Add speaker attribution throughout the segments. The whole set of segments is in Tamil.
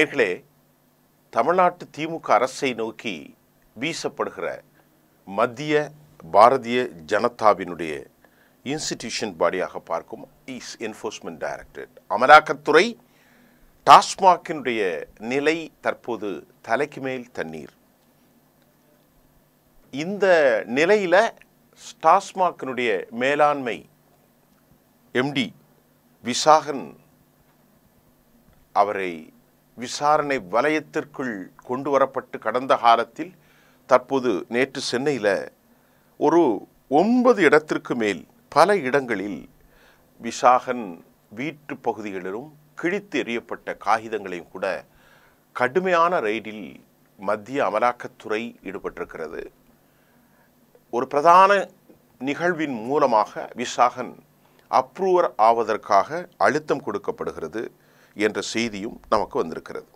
Speaker 1: நேர்களே, தமிழ்நாட்டு திமுக அரசை நோக்கி வீசப்படுகிற மத்திய பாரதிய ஜனதாவினுடைய இன்ஸ்டிடியூஷன் பாடியாக பார்க்கும் என்ஃபோர்ஸ்மெண்ட் டைரக்டரேட் அமலாக்கத்துறை டாஸ்மாகினுடைய நிலை தற்போது தலைக்கு மேல் தண்ணீர். இந்த நிலையில் டாஸ்மாகினுடைய மேலாண்மை எம்டி விசாகன் அவரை விசாரணை வலயத்திற்குள் கொண்டு வரப்பட்டு கடந்த காலத்தில் தற்போது நேற்று சென்னையில் ஒரு 9 இடத்திற்கு மேல் பல இடங்களில் விசாகன் வீட்டு பகுதிகளிலும் கிழித்து எறியப்பட்ட காகிதங்களையும் கூட கடுமையான ரெய்டில் மத்திய அமலாக்கத்துறை ஈடுபட்டிருக்கிறது. ஒரு பிரதான நிகழ்வின் மூலமாக விசாகன் அப்ரூவர் ஆவதற்காக அழுத்தம் கொடுக்கப்படுகிறது என்ற செய்தியும் நமக்கு வந்திருக்கிறது.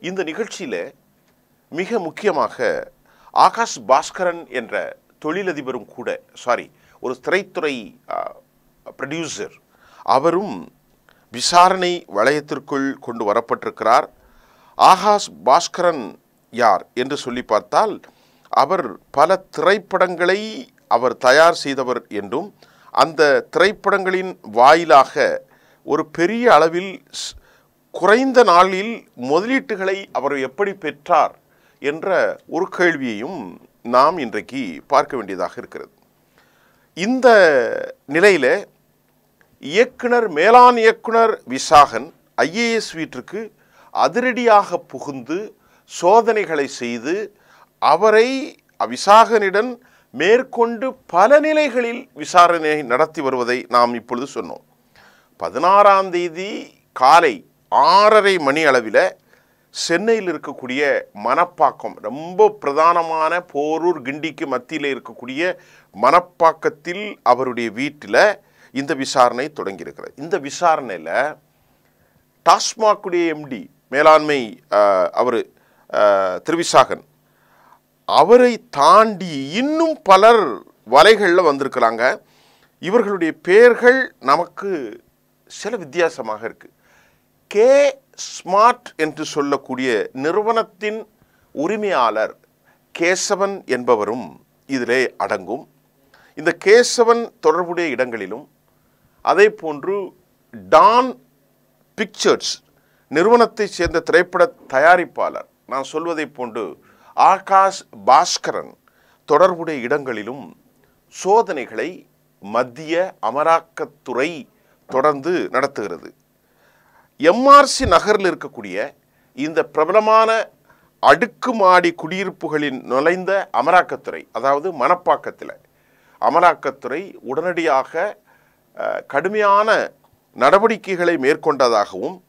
Speaker 1: இந்த நிகழ்ச்சியில் மிக முக்கியமாக ஆகாஷ் பாஸ்கரன் என்ற தொழிலதிபரும் கூட ஒரு திரைத்துறை ப்ரொடியூசர் அவரும் விசாரணை வளையத்திற்குள் கொண்டு வரப்பட்டிருக்கிறார். ஆகாஷ் பாஸ்கரன் யார் என்று சொல்லி பார்த்தால், அவர் பல திரைப்படங்களை அவர் தயார் செய்தவர் என்றும் அந்த திரைப்படங்களின் வாயிலாக ஒரு பெரிய அளவில் குறைந்த நாளில் முதலீட்டுகளை அவர் எப்படி பெற்றார் என்ற ஒரு கேள்வியையும் நாம் இன்றைக்கு பார்க்க வேண்டியதாக இருக்கிறது. இந்த நிலையில் மேலாண் இயக்குனர் விசாகன் ஐஏஎஸ் வீட்டிற்கு அதிரடியாக புகுந்து சோதனைகளை செய்து அவரை விசாகனிடம் மேற்கொண்டு பல நிலைகளில் விசாரணை நடத்தி வருவதை நாம் இப்பொழுது சொன்னோம். 16ஆம் தேதி காலை 6:30 மணி அளவில் சென்னையில் இருக்கக்கூடிய மணப்பாக்கம், ரொம்ப பிரதானமான போரூர் கிண்டிக்கு மத்தியில் இருக்கக்கூடிய மணப்பாக்கத்தில் அவருடைய வீட்டில் இந்த விசாரணை தொடங்கியிருக்கிறது. இந்த விசாரணையில் டாஸ்மாகுடைய எம்டி மேலாண்மை அவர் திருவிசாகன் அவரை தாண்டி இன்னும் பலர் வலைகளில் வந்திருக்கிறாங்க. இவர்களுடைய பெயர்கள் நமக்கு சில வித்தியாசமாக இருக்கு. கே ஸ்மார்ட் என்று சொல்லக்கூடிய நிறுவனத்தின் உரிமையாளர் கேசவன் என்பவரும் இதிலே அடங்கும். இந்த கேசவன் தொடர்புடைய இடங்களிலும் அதே போன்று டான் பிக்சர்ஸ் நிறுவனத்தை சேர்ந்த திரைப்பட தயாரிப்பாளர் நான் சொல்வதை போன்று ஆகாஷ் பாஸ்கரன் தொடர்புடைய இடங்களிலும் சோதனைகளை மத்திய அமலாக்கத்துறை தொடர்ந்து நடத்துகிறது. எம்ஆர்சி நகரில் இருக்கக்கூடிய இந்த பிரபலமான அடுக்குமாடி குடியிருப்புகளின் நுழைந்த அமலாக்கத்துறை, அதாவது மணப்பாக்கத்தில் அமலாக்கத்துறை உடனடியாக கடுமையான நடவடிக்கைகளை மேற்கொண்டதாகவும்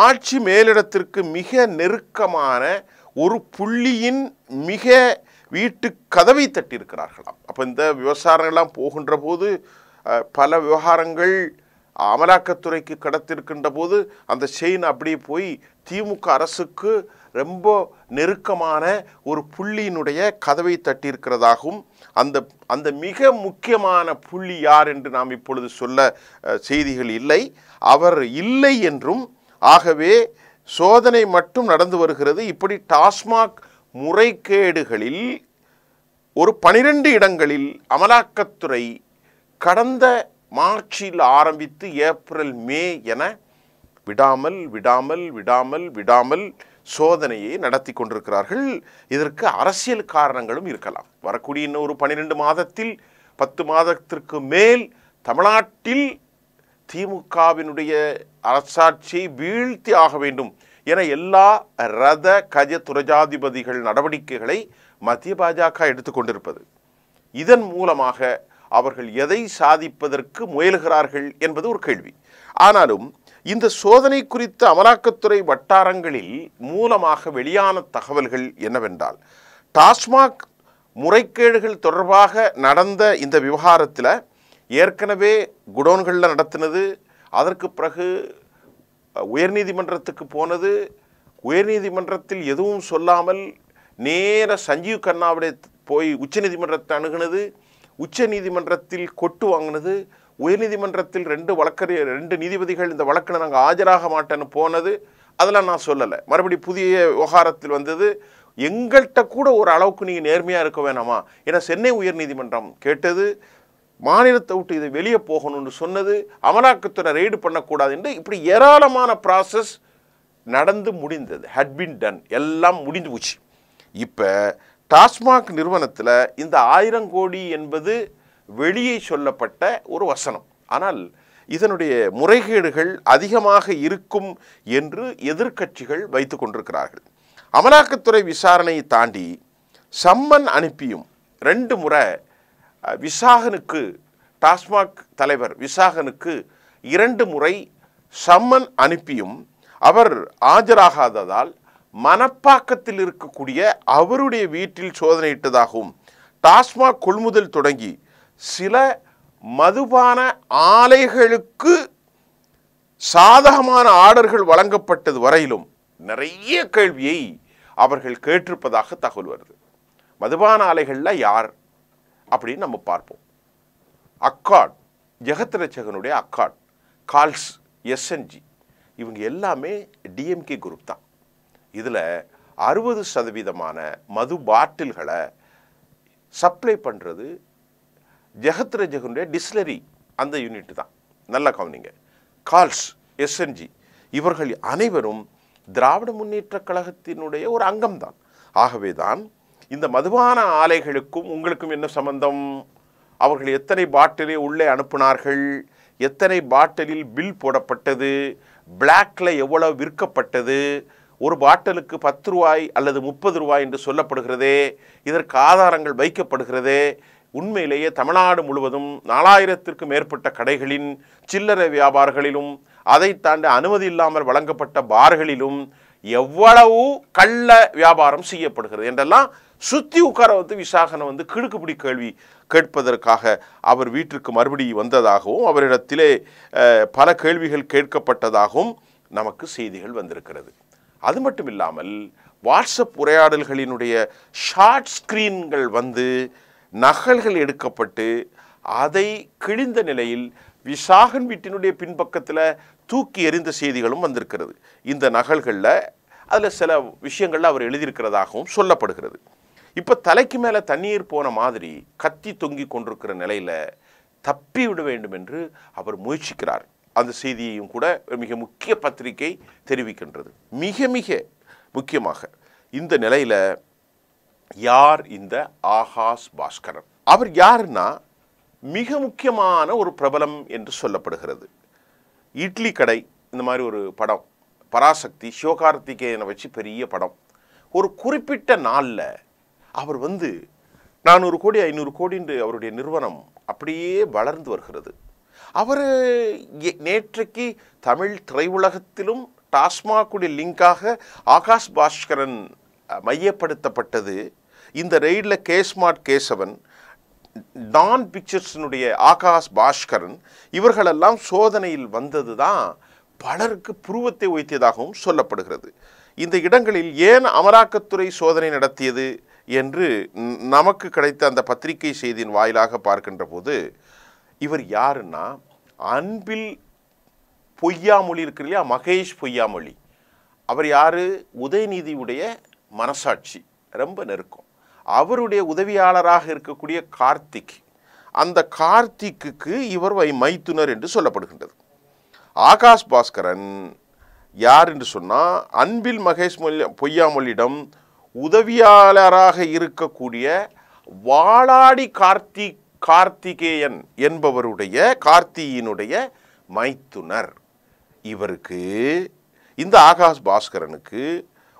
Speaker 1: ஆட்சி மேலிடத்திற்கு மிக நெருக்கமான ஒரு புள்ளியின் மிக வீட்டு கதவை தட்டியிருக்கிறார்களாம். அப்போ இந்த விவகாரங்கள்லாம் போகின்ற போது பல விவகாரங்கள் அமலாக்கத்துறைக்கு கடத்திருக்கின்ற போது அந்த செயின் அப்படியே போய் திமுக அரசுக்கு ரொம்ப நெருக்கமான ஒரு புள்ளியினுடைய கதவை தட்டியிருக்கிறதாகவும் அந்த மிக முக்கியமான புள்ளி யார் என்று நாம் இப்பொழுது சொல்ல செய்திகள் இல்லை, அவர் இல்லை என்றும், ஆகவே சோதனை மட்டும் நடந்து வருகிறது. இப்படி டாஸ்மாக் முறைகேடுகளில் ஒரு 12 இடங்களில் அமலாக்கத்துறை கடந்த மார்ச்சில் ஆரம்பித்து ஏப்ரல் மே என விடாமல் சோதனையை நடத்தி கொண்டிருக்கிறார்கள். இதற்கு அரசியல் காரணங்களும் இருக்கலாம். வரக்கூடிய இன்னொரு 12 மாதத்தில் 10 மாதத்திற்கு மேல் தமிழ்நாட்டில் திமுகவினுடைய அரசாட்சியை வீழ்த்தி ஆக வேண்டும் என எல்லா ரத கஜ துரஜாதிபதிகள் நடவடிக்கைகளை மத்திய பாஜக எடுத்துக்கொண்டிருப்பது. இதன் மூலமாக அவர்கள் எதை சாதிப்பதற்கு முயல்கிறார்கள் என்பது ஒரு கேள்வி. ஆனாலும் இந்த சோதனை குறித்த அமலாக்கத்துறை வட்டாரங்களில் மூலமாக வெளியான தகவல்கள் என்னவென்றால், டாஸ்மாக் முறைகேடுகள் தொடர்பாக நடந்த இந்த விவகாரத்தில் ஏற்கனவே குடோன்களில் நடத்தினது, அதற்கு பிறகு உயர்நீதிமன்றத்துக்கு போனது, உயர்நீதிமன்றத்தில் எதுவும் சொல்லாமல் நேர சஞ்சீவ் கண்ணாவிட போய் உச்சநீதிமன்றத்தை அணுகுனது, உச்சநீதிமன்றத்தில் கொட்டு வாங்கினது, உயர்நீதிமன்றத்தில் 2 நீதிபதிகள் இந்த வழக்கில் நாங்கள் ஆஜராக மாட்டேன்னு போனது, அதெல்லாம் நான் சொல்லலை. மறுபடி புதிய விவகாரத்தில் வந்தது, எங்கள்கிட்ட கூட ஒரு அளவுக்கு நீங்கள் நேர்மையாக இருக்க வேணாமா? ஏன்னா சென்னை உயர்நீதிமன்றம் கேட்டது, மாநிலத்தை விட்டு இதை வெளியே போகணும்னு சொன்னது, அமலாக்கத்துறை ரெய்டு பண்ணக்கூடாது என்று இப்படி ஏராளமான ப்ராசஸ் நடந்து முடிந்தது. ஹட் பின் டன், எல்லாம் முடிந்து போச்சு. இப்போ டாஸ்மாக் நிறுவனத்தில் இந்த 1000 கோடி என்பது வெளியே சொல்லப்பட்ட ஒரு வசனம். ஆனால் இதனுடைய முறைகேடுகள் அதிகமாக இருக்கும் என்று எதிர்க்கட்சிகள் வைத்து கொண்டிருக்கிறார்கள். அமலாக்கத்துறை விசாரணையை தாண்டி சம்மன் அனுப்பியும் 2 முறை விசாகனுக்கு, டாஸ்மாக் தலைவர் விசாகனுக்கு 2 முறை சம்மன் அனுப்பியும் அவர் ஆஜராகாததால் மணப்பாக்கத்தில் இருக்கக்கூடிய அவருடைய வீட்டில் சோதனையிட்டதாகவும், டாஸ்மாக் கொள்முதல் தொடங்கி சில மதுபான ஆலைகளுக்கு சாதகமான ஆர்டர்கள் வழங்கப்பட்டது வரையிலும் நிறைய கேள்வியை அவர்கள் கேட்டிருப்பதாக தகவல் வருது. மதுபான ஆலைகளில் யார் அப்படின்னு நம்ம பார்ப்போம். அக்காட், ஜெகத் ரட்சகனுடைய அக்காட், கால்ஸ், எஸ்என்ஜி, இவங்க எல்லாமே டிஎம்கே குரூப் தான். இதில் 60% மது பாட்டில்களை சப்ளை பண்ணுறது ஜெகத் ரட்சகனுடைய டிஸ்லரி, அந்த யூனிட் தான். நல்லா கவனிங்க. கால்ஸ், எஸ்என்ஜி இவர்கள் அனைவரும் திராவிட முன்னேற்ற கழகத்தினுடைய ஒரு அங்கம்தான். ஆகவே தான் இந்த மதுபான ஆலைகளுக்கும் உங்களுக்கும் என்ன சம்பந்தம்? அவர்கள் எத்தனை பாட்டிலை உள்ளே அனுப்பினார்கள், எத்தனை பாட்டிலில் பில் போடப்பட்டது, பிளாக்ல எவ்வளவு விற்கப்பட்டது, ஒரு பாட்டிலுக்கு 10 ரூபாய் அல்லது 30 ரூபாய் என்று சொல்லப்படுகிறதே, இதற்கு ஆதாரங்கள் வைக்கப்படுகிறதே. உண்மையிலேயே தமிழ்நாடு முழுவதும் 4000க்கும் மேற்பட்ட கடைகளின் சில்லறை வியாபாரிகளிலும் அதை தாண்டி அனுமதி இல்லாமல் வழங்கப்பட்ட பார்களிலும் எவ்வளவு கள்ள வியாபாரம் செய்யப்படுகிறது என்றெல்லாம் சுத்தி உட்கார வந்து விசாகனை வந்து கிடுக்குப்பிடி கேள்வி கேட்பதற்காக அவர் வீட்டிற்கு மறுபடி வந்ததாகவும் அவரிடத்திலே பல கேள்விகள் கேட்கப்பட்டதாகவும் நமக்கு செய்திகள் வந்திருக்கிறது. அது மட்டும் இல்லாமல் வாட்ஸ்அப் உரையாடல்களினுடைய ஷார்ட் ஸ்கிரீன்கள் வந்து நகல்கள் எடுக்கப்பட்டு அதை கிழிந்த நிலையில் விசாகன் வீட்டினுடைய பின்பக்கத்தில் தூக்கி எறிந்த செய்திகளும் வந்திருக்கிறது. இந்த நகல்களில் அதில் சில விஷயங்கள்ல அவர் எழுதியிருக்கிறதாகவும் சொல்லப்படுகிறது. இப்போ தலைக்கு மேலே தண்ணீர் போன மாதிரி கத்தி தொங்கி கொண்டிருக்கிற நிலையில் தப்பி விட வேண்டும் என்று அவர் முயற்சிக்கிறார். அந்த செய்தியையும் கூட மிக முக்கிய பத்திரிகை தெரிவிக்கின்றது. மிக மிக முக்கியமாக இந்த நிலையில் யார் இந்த ஆகாஷ் பாஸ்கரன்? அவர் யாருன்னா மிக முக்கியமான ஒரு பிரபலம் என்று சொல்லப்படுகிறது. இட்லி கடை, இந்த மாதிரி ஒரு படம், பராசக்தி, சிவகார்த்திகேயனை வச்சு பெரிய படம். ஒரு குறிப்பிட்ட நாளில் அவர் வந்து 400 கோடி 500 கோடின்று அவருடைய நிறுவனம் அப்படியே வளர்ந்து வருகிறது. அவர் நேற்றைக்கு தமிழ் திரையுலகத்திலும் டாஸ்மாகுடைய லிங்காக ஆகாஷ் பாஸ்கரன் மையப்படுத்தப்பட்டது. இந்த ரெய்டில் கேஸ்மார்ட் கேசவன், டான் பிக்சர்ஸினுடைய ஆகாஷ் பாஸ்கரன் இவர்களெல்லாம் சோதனையில் வந்தது தான் பலருக்கு புருவத்தை உயர்த்தியதாகவும் சொல்லப்படுகிறது. இந்த இடங்களில் ஏன் அமலாக்கத்துறை சோதனை நடத்தியது என்று நமக்கு கிடைத்த அந்த பத்திரிகை செய்தியின் வாயிலாக பார்க்கின்ற போது, இவர் யாருன்னா அன்பில் பொய்யாமொழி இருக்கு இல்லையா, மகேஷ் பொய்யாமொழி. அவர் யாரு? உதயநிதியுடைய மனசாட்சி, ரொம்ப நெருக்கம். அவருடைய உதவியாளராக இருக்கக்கூடிய கார்த்திக், அந்த கார்த்திக்கு இவர் மைத்துனர் என்று சொல்லப்படுகின்றது. ஆகாஷ் பாஸ்கரன் யார் என்று சொன்னால் அன்பில் மகேஷ் பொய்யாமொழியிடம் உதவியாளராக இருக்கக்கூடிய வாளாடி கார்த்திகேயன் என்பவருடைய, கார்த்தியினுடைய மைத்துனர். இவருக்கு, இந்த ஆகாஷ் பாஸ்கரனுக்கு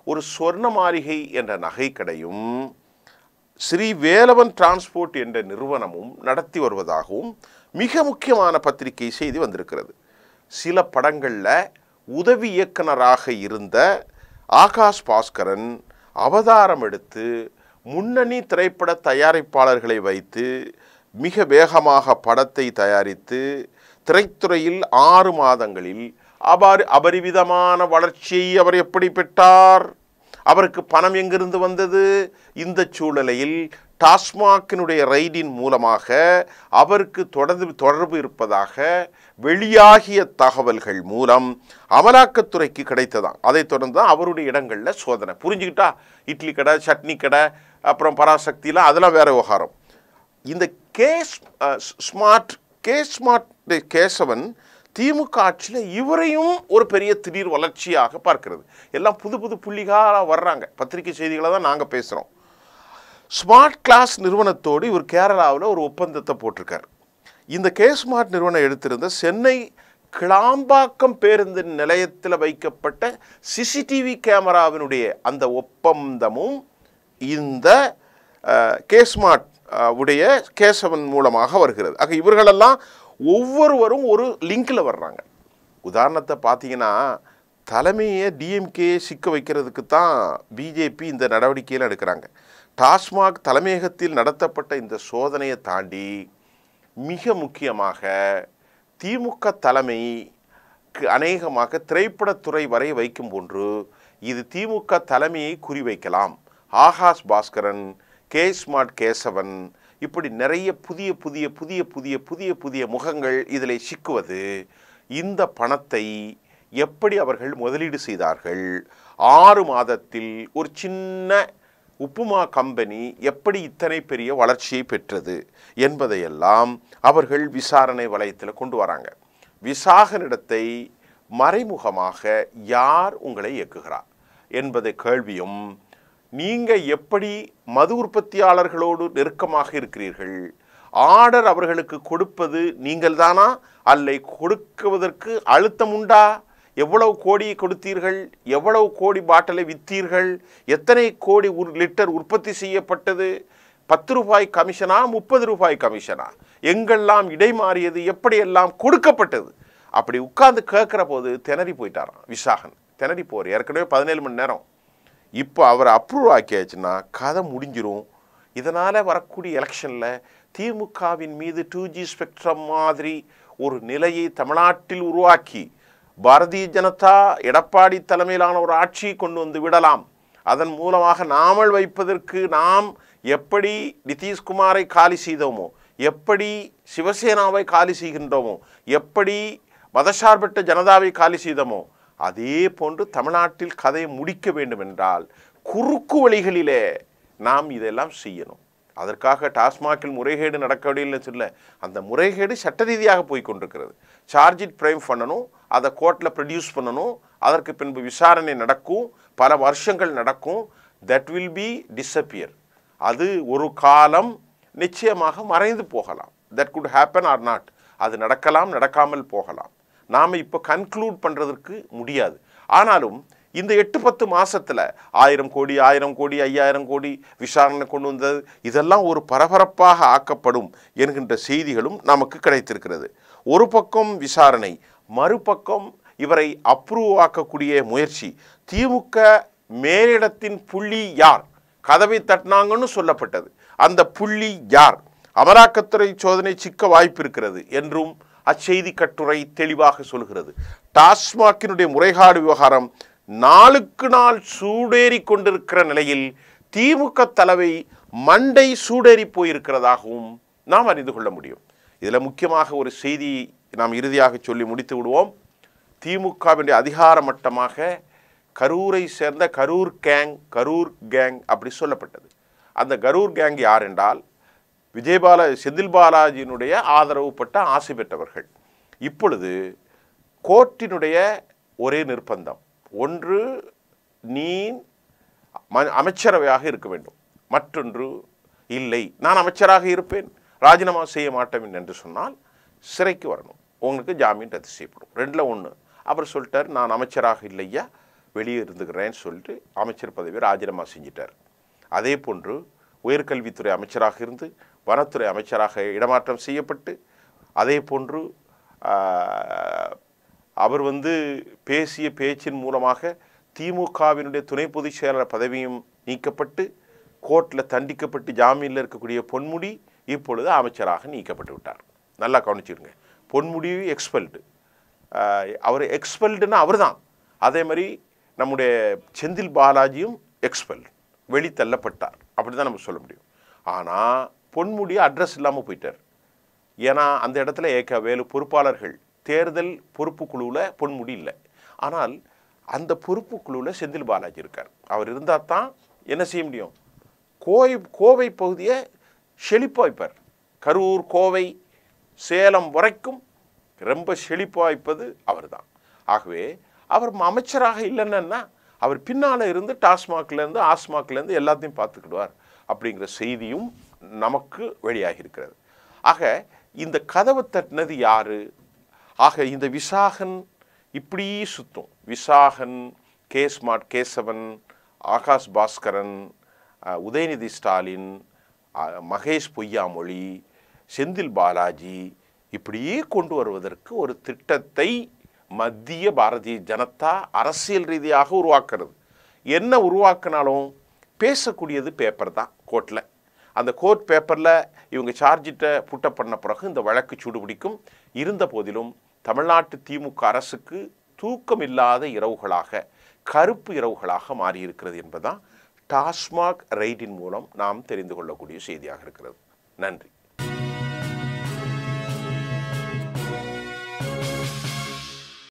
Speaker 1: ஒரு சொர்ண மாளிகை என்ற நகை கடையும் ஸ்ரீ வேலவன் டிரான்ஸ்போர்ட் என்ற நிறுவனமும் நடத்தி வருவதாகவும் மிக முக்கியமான பத்திரிகை செய்தி வந்திருக்கிறது. சில படங்களில் உதவி இயக்குனராக இருந்த ஆகாஷ் பாஸ்கரன் அவதாரம் எடுத்து முன்னணி திரைப்பட தயாரிப்பாளர்களை வைத்து மிக வேகமாக படத்தை தயாரித்து திரைத்துறையில் 6 மாதங்களில் அபரிவிதமான வளர்ச்சியை அவர் எப்படி பெற்றார்? அவருக்கு பணம் எங்கிருந்து வந்தது? இந்த சூழ்நிலையில் டாஸ்மாகினுடைய ரைடின் மூலமாக அவருக்கு தொடர்பு இருப்பதாக வெளியாகிய தகவல்கள் மூலம் அமலாக்கத்துறைக்கு கிடைத்ததான். அதைத் தொடர்ந்து தான் அவருடைய இடங்களில் சோதனை. புரிஞ்சுக்கிட்டா? இட்லி கடை, சட்னி கடை, அப்புறம் பராசக்தியில் அதெல்லாம் வேற விவகாரம். இந்த ஸ்மார்ட் கேசவன் திமுக ஆட்சியில் இவரையும் ஒரு பெரிய திடீர் வளர்ச்சியாக பார்க்கிறது. எல்லாம் புது புது புள்ளிகளாக வர்றாங்க. பத்திரிகை செய்திகளை தான் நாங்கள் பேசுகிறோம். ஸ்மார்ட் கிளாஸ் நிறுவனத்தோடு இவர் கேரளாவில் ஒரு ஒப்பந்தத்தை போட்டிருக்கார். இந்த ஸ்மார்ட் நிறுவனம் எடுத்திருந்த சென்னை கிளாம்பாக்கம் பேருந்து நிலையத்தில் வைக்கப்பட்ட சிசிடிவி கேமராவினுடைய அந்த ஒப்பந்தமும் இந்த ஸ்மார்ட் உடைய கேசவன் மூலமாக வருகிறது. ஆக இவர்களெல்லாம் ஒவ்வொருவரும் ஒரு லிங்கில் வர்றாங்க. உதாரணத்தை பார்த்தீங்கன்னா, தலைமையை டிஎம்கே சிக்க வைக்கிறதுக்கு தான் பிஜேபி இந்த நடவடிக்கையில் எடுக்கிறாங்க. டாஸ்மாக் தலைமையகத்தில் நடத்தப்பட்ட இந்த சோதனையை தாண்டி மிக முக்கியமாக திமுக தலைமைக்கு அநேகமாக திரைப்படத்துறை வரை வைக்கும் போன்று இது திமுக தலைமையை குறிவைக்கலாம். ஆகாஷ் பாஸ்கரன், ஸ்மார்ட் கேசவன், இப்படி நிறைய புதிய புதிய புதிய புதிய புதிய புதிய முகங்கள் இதில் சிக்குவது. இந்த பணத்தை எப்படி அவர்கள் முதலீடு செய்தார்கள், 6 மாதத்தில் ஒரு சின்ன உப்புமா கம்பெனி எப்படி இத்தனை பெரிய வளர்ச்சியை பெற்றது என்பதையெல்லாம் அவர்கள் விசாரணை வலயத்தில் கொண்டு வராங்க. விசாகனிடத்தை மறைமுகமாக யார் உங்களை இயக்குகிறார் என்பதை கேள்வியும், நீங்கள் எப்படி மது உற்பத்தியாளர்களோடு நெருக்கமாக இருக்கிறீர்கள், ஆர்டர் அவர்களுக்கு கொடுப்பது நீங்கள் தானா, அல்ல கொடுக்குவதற்கு அழுத்தம் உண்டா, எவ்வளவு கோடி கொடுத்தீர்கள், எவ்வளவு கோடி பாட்டிலை விற்றீர்கள், எத்தனை கோடி லிட்டர் உற்பத்தி செய்யப்பட்டது, 10 ரூபாய் கமிஷனா 30 ரூபாய் கமிஷனா, எங்கெல்லாம் இடை மாறியது, எப்படியெல்லாம் கொடுக்கப்பட்டது. அப்படி உட்கார்ந்து கேட்குற போது திணறி போயிட்டாராம் விசாகன். திணறி போர் ஏற்கனவே 17 மணி நேரம். இப்போ அவரை அப்ரூவ் ஆக்கியாச்சுன்னா கதை முடிஞ்சிரும். இதனால் வரக்கூடிய எலெக்ஷனில் திமுகவின் மீது 2G ஸ்பெக்ட்ரம் மாதிரி ஒரு நிலையை தமிழ்நாட்டில் உருவாக்கி பாரதிய ஜனதா எடப்பாடி தலைமையிலான ஒரு ஆட்சியை கொண்டு வந்து விடலாம். அதன் மூலமாக நாமல் வைப்பதற்கு நாம் எப்படி நிதிஷ்குமாரை காலி செய்தோமோ, எப்படி சிவசேனாவை காலி செய்கின்றோமோ, எப்படி மதசார்பற்ற ஜனதாவை காலி செய்தோமோ, அதே போன்று தமிழ்நாட்டில் கதையை முடிக்க வேண்டும் என்றால் குறுக்கு வழிகளிலே நாம் இதெல்லாம் செய்யணும். அதற்காக டாஸ்மாகில் முறைகேடு நடக்கவில்லை சொல்ல, அந்த முறைகேடு சட்ட ரீதியாக போய் கொண்டிருக்கிறது. சார்ஜிட் பிரைம் பண்ணணும், அதை கோர்ட்டில் ப்ரொடியூஸ் பண்ணணும், அதற்கு பின்பு விசாரணை நடக்கும், பல வருஷங்கள் நடக்கும். That will be disappear. அது ஒரு காலம் நிச்சயமாக மறைந்து போகலாம். That could happen or not. அது நடக்கலாம், நடக்காமல் போகலாம். நாம் இப்போ கன்க்ளூட் பண்ணுறதுக்கு முடியாது. ஆனாலும் இந்த 8-10 மாதத்தில் 1000 கோடி 5000 கோடி விசாரணை கொண்டு வந்தது, இதெல்லாம் ஒரு பரபரப்பாக ஆக்கப்படும் என்கின்ற செய்திகளும் நமக்கு கிடைத்திருக்கிறது. ஒரு பக்கம் விசாரணை, மறுபக்கம் இவரை அப்ரூவ் ஆக்கக்கூடிய முயற்சி. திமுக மேலிடத்தின் புள்ளி யார், கதவை தட்டினாங்கன்னு சொல்லப்பட்டது, அந்த புள்ளி யார், அமலாக்கத்துறை சோதனை சிக்க வாய்ப்பு இருக்கிறது என்றும் அச்செய்தி கட்டுரை தெளிவாக சொல்கிறது. டாஸ்மாகினுடைய முறைகேடு விவகாரம் நாளுக்கு நாள் சூடேறி கொண்டிருக்கிற நிலையில் திமுக தலைவை மண்டை சூடேறி போயிருக்கிறதாகவும் நாம் அறிந்து கொள்ள முடியும். இதில் முக்கியமாக ஒரு செய்தி நாம் இறுதியாக சொல்லி முடித்து விடுவோம். திமுகவினுடைய அதிகார மட்டமாக கரூரை சேர்ந்த கரூர் கேங் அப்படி சொல்லப்பட்டது. அந்த கரூர் கேங் யார் என்றால் செந்தில் பாலாஜியினுடைய ஆதரவு பட்ட ஆசை பெற்றவர்கள். இப்பொழுது கோர்ட்டினுடைய ஒரே நிர்பந்தம், ஒன்று நீ அமைச்சரவையாக இருக்க வேண்டும், மற்றொன்று இல்லை நான் அமைச்சராக இருப்பேன் ராஜினாமா செய்ய மாட்டேன் என்று சொன்னால் சிறைக்கு வரணும், உங்களுக்கு ஜாமீன் ரத்து செய்யப்படும். 2ல் 1. அவர் சொல்லிட்டார், நான் அமைச்சராக இல்லையா வெளியே இருந்துக்கிறேன்னு சொல்லிட்டு அமைச்சர் பதவியை ராஜினாமா செஞ்சிட்டார். அதே போன்று உயர்கல்வித்துறை அமைச்சராக இருந்து வனத்துறை அமைச்சராக இடமாற்றம் செய்யப்பட்டு, அதே போன்று அவர் பேசிய பேச்சின் மூலமாக திமுகவினுடைய துணை பொதுச் செயலாளர் பதவியும் நீக்கப்பட்டு, கோர்ட்டில் தண்டிக்கப்பட்டு ஜாமீனில் இருக்கக்கூடிய பொன்முடி இப்பொழுது அமைச்சராக நீக்கப்பட்டு விட்டார். நல்லா கவனிச்சுடுங்க, பொன்முடி எக்ஸ்பெல்டு, அவர் எக்ஸ்பெல்டுன்னா அவர் தான். அதே மாதிரி நம்முடைய செந்தில் பாலாஜியும் எக்ஸ்பெல், வெளித்தள்ளப்பட்டார், அப்படி தான் நம்ம சொல்ல முடியும். ஆனால் பொன்முடி அட்ரஸ் இல்லாமல் போயிட்டார். ஏன்னா அந்த இடத்துல ஏக வேலு பொறுப்பாளர்கள், தேர்தல் பொறுப்பு குழுவில் பொன்முடி இல்லை. ஆனால் அந்த பொறுப்பு குழுவில் செந்தில் பாலாஜி இருக்கார். அவர் இருந்தால் தான் என்ன செய்ய முடியும், கோவை பகுதியை செழிப்பாக வைப்பார். கரூர், கோவை, சேலம் வரைக்கும் ரொம்ப செழிப்பாக வைப்பது அவர் தான். ஆகவே அவர் அமைச்சராக இல்லைன்னா அவர் பின்னால் இருந்து டாஸ்மாக்லேருந்து ஆஸ்மாக்லேருந்து எல்லாத்தையும் பார்த்துக்கிடுவார் அப்படிங்கிற செய்தியும் நமக்கு வெளியாகி இருக்கிறது. ஆக இந்த கதவை தட்டினது யாரு? ஆக இந்த விசாகன் இப்படி சுத்தும். விசாகன், ஸ்மார்ட் கேசவன், ஆகாஷ் பாஸ்கரன், உதயநிதி ஸ்டாலின், மகேஷ் பொய்யாமொழி, செந்தில் பாலாஜி இப்படியே கொண்டு வருவதற்கு ஒரு திட்டத்தை மத்திய பாரதிய ஜனதா அரசியல் ரீதியாக உருவாக்குறது. என்ன உருவாக்கினாலும் பேசக்கூடியது பேப்பர் தான் கோர்ட்டில். அந்த கோர்ட் பேப்பரில் இவங்க சார்ஜிட்ட புட்டப் பண்ண பிறகு இந்த வழக்கு சூடுபிடிக்கும். இருந்த போதிலும் தமிழ்நாட்டு திமுக அரசுக்கு தூக்கமில்லாத இரவுகளாக, கருப்பு இரவுகளாக மாறியிருக்கிறது என்பதுதான் டாஸ்மாக் ரெய்டின் மூலம் நாம் தெரிந்து கொள்ளக்கூடிய செய்தியாக இருக்கிறது. நன்றி.